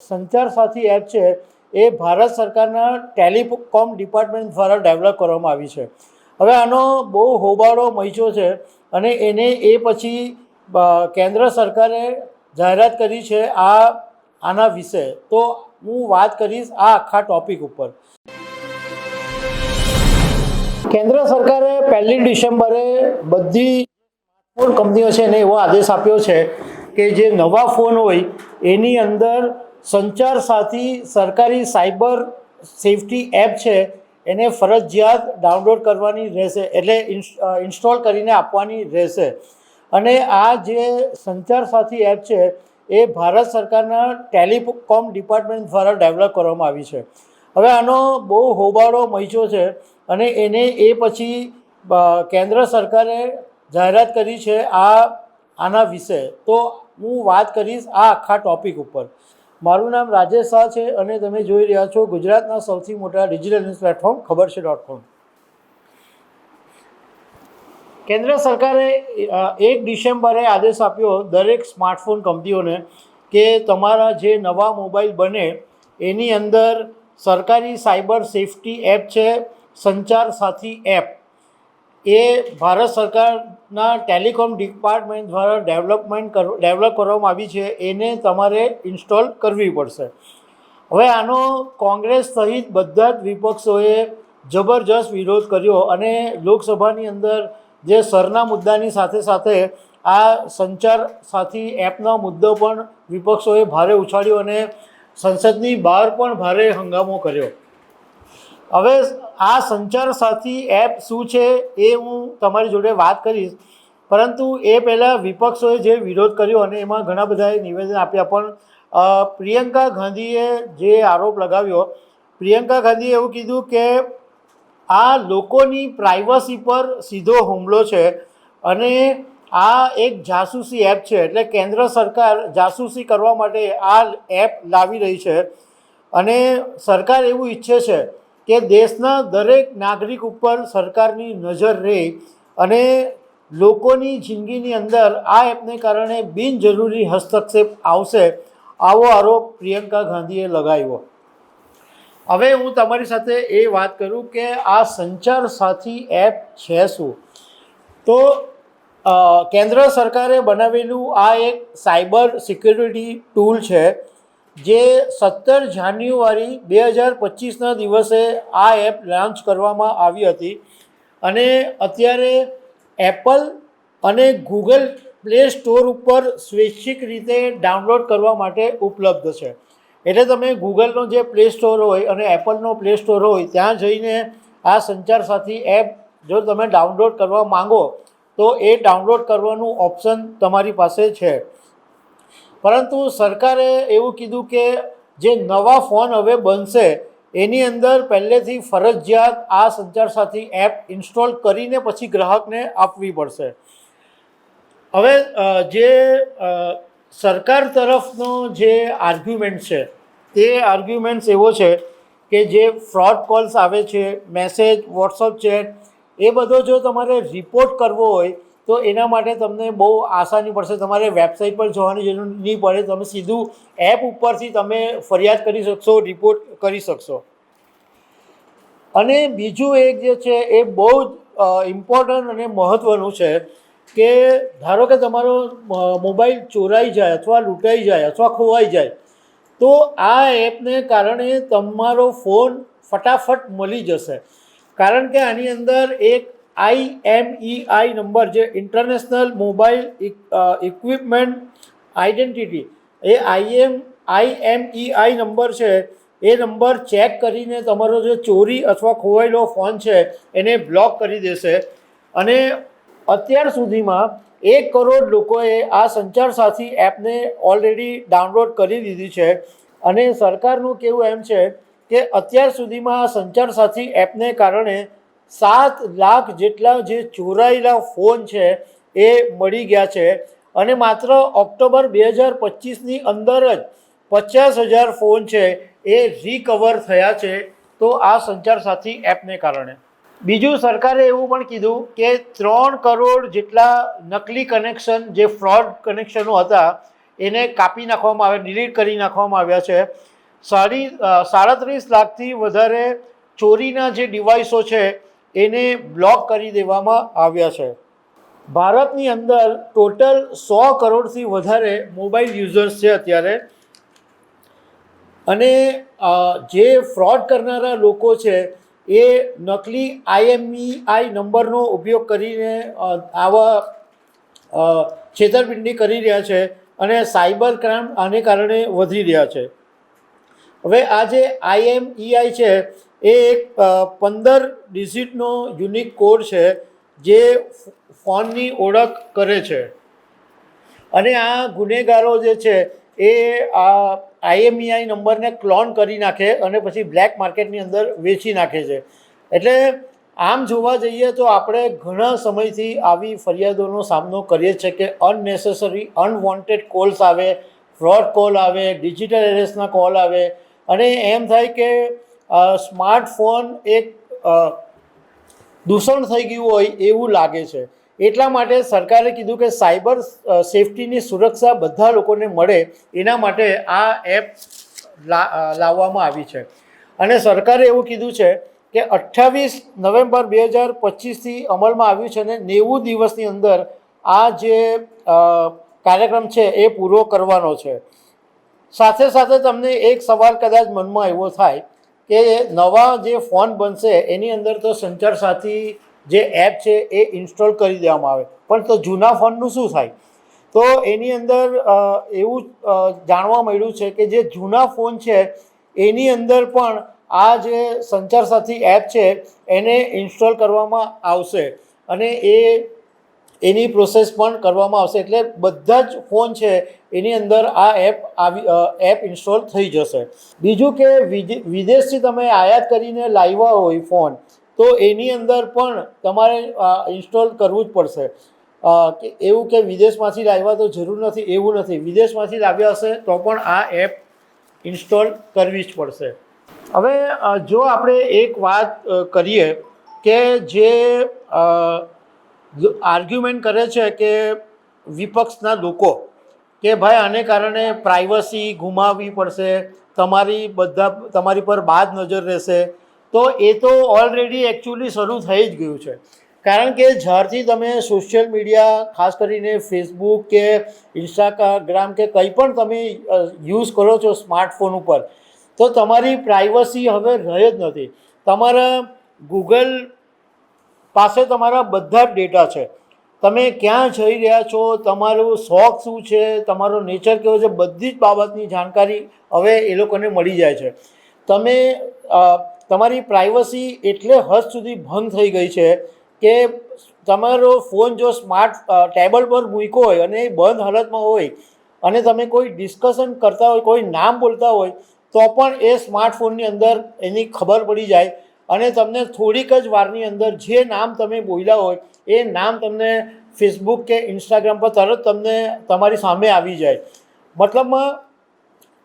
સંચાર સાથી એપ છે એ ભારત સરકારના ટેલિકોમ ડિપાર્ટમેન્ટ દ્વારા ડેવલપ કરવામાં આવી છે. હવે આનો બહુ હોબાળો મચ્યો છે અને એને એ પછી કેન્દ્ર સરકારે જાહેરાત કરી છે આના વિશે. તો હું વાત કરીશ આ આખા ટોપિક ઉપર. કેન્દ્ર સરકારે 1 ડિસેમ્બરે બધી સ્માર્ટફોન કંપનીઓ છે એને એવો આદેશ આપ્યો છે કે જે નવા ફોન હોય એની અંદર સંચાર સાથી સરકારી સાયબર સેફટી એપ છે એને ફરજિયાત ડાઉનલોડ કરવાની રહેશે, એટલે ઇન્સ્ટોલ કરીને આપવાની રહેશે. અને આ જે સંચાર સાથી એપ છે એ ભારત સરકારના ટેલિકોમ ડિપાર્ટમેન્ટ દ્વારા ડેવલપ કરવામાં આવી છે. હવે આનો બહુ હોબાળો મચ્યો છે અને એને એ પછી કેન્દ્ર સરકારે જાહેરાત કરી છે આના વિશે. તો હું વાત કરીશ આ આખા ટોપિક ઉપર. મારું નામ રાજેશ શાહ છે અને તમે જોઈ રહ્યા છો ગુજરાતના સૌથી મોટા ડિજિટલ ન્યૂઝ પ્લેટફોર્મ ખબરછે.com. કેન્દ્ર સરકારે 1 ડિસેમ્બરે આદેશ આપ્યો દરેક સ્માર્ટફોન કંપનીઓને કે તમારા જે નવા મોબાઈલ બને એની અંદર સરકારી સાયબર સેફટી એપ છે સંચાર સાથી એપ, એ ભારત સરકારના ટેલિકોમ ડિપાર્ટમેન્ટ દ્વારા ડેવલપ કરવામાં આવી છે. એને તમારે ઇન્સ્ટોલ કરવી પડશે. હવે આનો કોંગ્રેસ સહિત બધા જ વિપક્ષોએ જબરજસ્ત વિરોધ કર્યો અને લોકસભાની અંદર જે સરના મુદ્દાની સાથે સાથે આ સંચાર સાથી એપનો મુદ્દો પણ વિપક્ષોએ ભારે ઉછાળ્યો અને સંસદની બહાર પણ ભારે હંગામો કર્યો. હવે આ સંચાર સાથી એપ શું છે એ હું તમારી જોડે વાત કરીશ, પરંતુ એ પહેલાં વિપક્ષોએ જે વિરોધ કર્યો અને એમાં ઘણા બધાએ નિવેદન આપ્યા, પણ પ્રિયંકા ગાંધીએ જે આરોપ લગાવ્યો, પ્રિયંકા ગાંધીએ એવું કીધું કે આ લોકોની પ્રાઇવસી પર સીધો હુમલો છે અને આ એક જાસૂસી એપ છે. એટલે કેન્દ્ર સરકાર જાસૂસી કરવા માટે આ એપ લાવી રહી છે અને સરકાર એવું ઈચ્છે છે કે દેશના દરેક નાગરિક ઉપર સરકારની નજર રહે અને લોકોની જિંદગીની અંદર આ એપને કારણે બિનજરૂરી હસ્તક્ષેપ આવશે, આવો આરોપ પ્રિયંકા ગાંધીએ લગાવ્યો. હવે હું તમારી સાથે એ વાત કરું કે આ સંચાર સાથી એપ છે શું. તો કેન્દ્ર સરકારે બનાવેલું આ એક સાયબર સિક્યુરિટી ટૂલ છે જે 17 જાન્યુઆરી 2025ના દિવસે આ એપ લોન્ચ કરવામાં આવી હતી અને અત્યારે એપલ અને ગૂગલ પ્લે સ્ટોર ઉપર સ્વૈચ્છિક રીતે ડાઉનલોડ કરવા માટે ઉપલબ્ધ છે. એટલે તમે ગૂગલનો જે પ્લે સ્ટોર હોય અને એપલનો પ્લે સ્ટોર હોય ત્યાં જઈને આ સંચાર સાથી એપ જો તમે ડાઉનલોડ કરવા માંગો તો એ ડાઉનલોડ કરવાનું ઓપ્શન તમારી પાસે છે. પરંતુ સરકારે એવું કીધું કે જે નવા ફોન હવે બનશે એની અંદર પહેલેથી ફરજિયાત આ સંચાર સાથી એપ ઇન્સ્ટોલ કરીને પછી ગ્રાહકને આપવી પડશે. હવે જે સરકાર તરફનો જે આર્ગ્યુમેન્ટ છે તે આર્ગ્યુમેન્ટ્સ એવો છે કે જે ફ્રોડ કોલ્સ આવે છે, મેસેજ, વોટ્સઅપ ચેટ, એ બધો જો તમારે રિપોર્ટ કરવો હોય તો એના માટે તમને બહુ આસાની પડશે. તમારે વેબસાઇટ પર જવાની જરૂર નહીં પડે, તમે સીધું એપ ઉપરથી તમે ફરિયાદ કરી શકશો, રિપોર્ટ કરી શકશો. અને બીજું એક જે છે એ બહુ જ ઇમ્પોર્ટન્ટ અને મહત્ત્વનું છે કે ધારો કે તમારો મોબાઈલ ચોરાઈ જાય અથવા લૂંટાઈ જાય અથવા ખોવાઈ જાય તો આ એપને કારણે તમારો ફોન ફટાફટ મળી જશે. કારણ કે આની અંદર એક IMEI નંબર, જે ઇન્ટરનેશનલ મોબાઈલ ઇક્વિપમેન્ટ આઈડેન્ટિટી, એ IMEI નંબર છે, એ નંબર ચેક કરીને તમારો જે ચોરી અથવા ખોવાયેલો ફોન છે એને બ્લોક કરી દેશે. અને અત્યાર સુધીમાં 1 કરોડ લોકોએ આ સંચાર સાથી એપને ઓલરેડી ડાઉનલોડ કરી દીધી છે અને સરકારનું કહેવું એમ છે કે અત્યાર સુધીમાં આ સંચાર સાથી એપને કારણે 7 લાખ જેટલા જે ચોરાયેલા ફોન છે એ મળી ગયા છે અને માત્ર ઓક્ટોબર 2025ની અંદર જ 50,000 ફોન છે એ રિકવર થયા છે. તો આ સંચાર સાથી એપને કારણે બીજું સરકારે એવું પણ કીધું કે 3 કરોડ જેટલા નકલી કનેક્શન, જે ફ્રોડ કનેક્શનો હતા, એને કાપી નાખવામાં આવ્યા, ડિલીટ કરી નાખવામાં આવ્યા છે. 37 લાખથી વધારે ચોરીના જે ડિવાઇસો છે એને બ્લોક કરી દેવામાં આવ્યા છે. ભારતની અંદર ટોટલ 100 કરોડથી વધારે મોબાઈલ યુઝર્સ છે અત્યારે. અને જે ફ્રોડ કરનારા લોકો છે એ નકલી IMEI નંબરનો ઉપયોગ કરીને આવા છેતરપિંડી કરી રહ્યા છે અને સાયબર ક્રાઇમ આને કારણે વધી રહ્યા છે. હવે આ જે IMEI છે એ એક 15 ડિજિટનો યુનિક કોડ છે જે ફોનની ઓળખ કરે છે. અને આ ગુનેગારો જે છે એ આ IMEI નંબરને ક્લોન કરી નાખે અને પછી બ્લેક માર્કેટની અંદર વેચી નાખે છે. એટલે આમ જોવા જઈએ તો આપણે ઘણા સમયથી આવી ફરિયાદોનો સામનો કરીએ છીએ કે અનનેસેસરી અનવોન્ટેડ કોલ્સ આવે, ફ્રોડ કોલ આવે, ડિજિટલ એરેસના કોલ આવે અને એમ થાય કે સ્માર્ટફોન એક દૂષણ થઈ ગયું હોય એવું લાગે છે. એટલા માટે સરકારે કીધું કે સાયબર સેફટીની સુરક્ષા બધા લોકોને મળે એના માટે આ એપ લાવવામાં આવી છે. અને સરકારે એવું કીધું છે કે 28 નવેમ્બર 2025થી અમલમાં આવ્યું છે અને 90 દિવસની અંદર આ જે કાર્યક્રમ છે એ પૂરો કરવાનો છે. સાથે સાથે તમને એક સવાલ કદાચ મનમાં એવો થાય કે નવા જે ફોન બનશે એની અંદર તો સંચાર સાથી જે એપ છે એ ઇન્સ્ટોલ કરી દેવામાં આવે, પણ તો જૂના ફોનનું શું થાય? તો એની અંદર એવું જાણવા મળ્યું છે કે જે જૂના ફોન છે એની અંદર પણ આ જે સંચાર સાથી એપ છે એને ઇન્સ્ટોલ કરવામાં આવશે અને એની પ્રોસેસ પણ કરવામાં આવશે. એટલે બધા જ ફોન છે એની અંદર આ એપ ઇન્સ્ટોલ થઈ જશે. બીજું કે વિદેશથી તમે આયાત કરીને લાવ્યા હોય ફોન તો એની અંદર પણ તમારે ઇન્સ્ટોલ કરવું જ પડશે. એવું કે વિદેશમાંથી લાવ્યા તો જરૂર નથી એવું નથી. વિદેશમાંથી લાવ્યા હશે તો પણ આ એપ ઇન્સ્ટોલ કરવી જ પડશે. હવે જો આપણે એક વાત કરીએ કે જે આર્ગ્યુમેન્ટ કરે છે કે વિપક્ષના લોકો કે ભાઈ આને કારણે પ્રાઇવસી ગુમાવવી પડશે, તમારી પર બાદ નજર રહેશે. તો એ તો ઓલરેડી એકચ્યુઅલી શરૂ થઈ જ ગયું છે. કારણ કે જ્યારથી તમે સોશિયલ મીડિયા ખાસ કરીને ફેસબુક કે ઇન્સ્ટાગ્રામ કે કંઈ પણ તમે યુઝ કરો છો સ્માર્ટફોન ઉપર તો તમારી પ્રાઇવસી હવે રહે જ નથી. તમારા ગૂગલ પાસે તમારા બધા જ ડેટા છે. તમે ક્યાં જઈ રહ્યા છો, તમારું શોખ શું છે, તમારો નેચર કેવો છે, બધી જ બાબતની જાણકારી હવે એ લોકોને મળી જાય છે. તમારી પ્રાઇવસી એટલે હદ સુધી ભંગ થઈ ગઈ છે કે તમારો ફોન જો સ્માર્ટ ટેબલ પર મૂક્યો હોય અને એ બંધ હાલતમાં હોય અને તમે કોઈ ડિસ્કશન કરતા હોય, કોઈ નામ બોલતા હોય તો પણ એ સ્માર્ટફોનની અંદર એની ખબર પડી જાય અને તમને થોડીક જ વારની અંદર જે નામ તમે બોલ્યા હોય એ નામ તમને ફેસબુક કે ઇન્સ્ટાગ્રામ પર તરત તમને તમારી સામે આવી જાય. મતલબમાં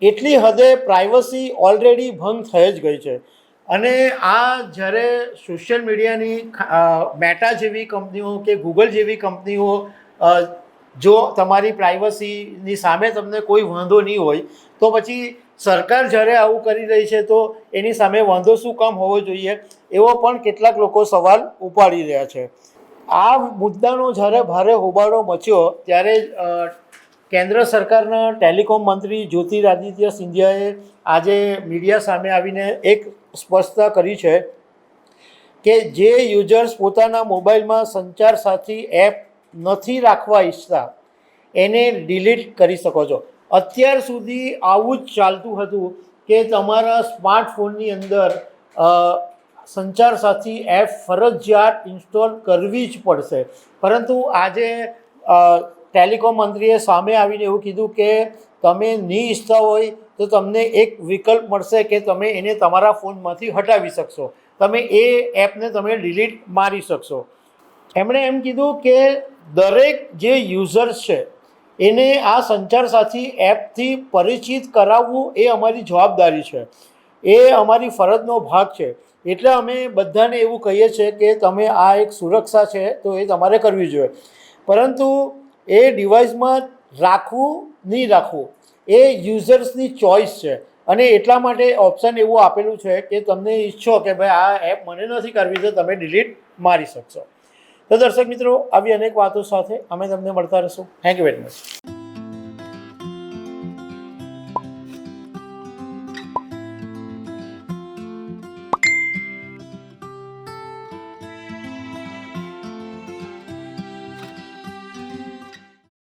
એટલી હદે પ્રાઇવસી ઓલરેડી ભંગ થઈ જ ગઈ છે. અને આ જ્યારે સોશિયલ મીડિયાની મેટા જેવી કંપનીઓ કે ગૂગલ જેવી કંપનીઓ જો તમારી પ્રાઇવસીની સામે તમને કોઈ વાંધો નહીં હોય તો પછી સરકાર જ્યારે આવું કરી રહી છે તો એની સામે વાંધો શું કામ હોવો જોઈએ એવો પણ કેટલાક લોકો સવાલ ઉપાડી રહ્યા છે. આ મુદ્દાનો જ્યારે ભારે હોબાળો મચ્યો ત્યારે કેન્દ્ર સરકારના ટેલિકોમ મંત્રી જ્યોતિરાદિત્ય સિંધિયાએ આજે મીડિયા સામે આવીને એક સ્પષ્ટતા કરી છે કે જે યુઝર્સ પોતાના મોબાઈલમાં સંચાર સાથી એપ નથી રાખવા ઈચ્છતા એને ડિલીટ કરી શકો છો. અત્યાર સુધી આવું જ ચાલતું હતું કે તમારા સ્માર્ટફોનની અંદર સંચાર સાથી એપ ફરજિયાત ઇન્સ્ટોલ કરવી જ પડશે. પરંતુ આજે ટેલિકોમ મંત્રીએ સામે આવીને એવું કીધું કે તમે નહીં ઈચ્છતા હોય તો તમને એક વિકલ્પ મળશે કે તમે એને તમારા ફોનમાંથી હટાવી શકશો. તમે એ એપને તમે ડિલીટ મારી શકશો. એમણે એમ કીધું કે દરેક જે યુઝર્સ છે એને આ સંચાર સાથી એપથી પરિચિત કરાવવું એ અમારી જવાબદારી છે, એ અમારી ફરજનો ભાગ છે. એટલે અમે બધાને એવું કહીએ છીએ કે તમે આ એક સુરક્ષા છે તો એ તમારે કરવી જોઈએ. પરંતુ એ ડિવાઇસમાં રાખવું નહીં રાખવું એ યુઝર્સની ચોઇસ છે. અને એટલા માટે ઓપ્શન એવું આપેલું છે કે તમને ઈચ્છો કે ભાઈ આ એપ મને નથી કરવી તો તમે ડિલીટ મારી શકશો. તો દર્શક મિત્રો, આવી અનેક વાતો સાથે અમે તમને મળતા રહીશું. Thank you very much.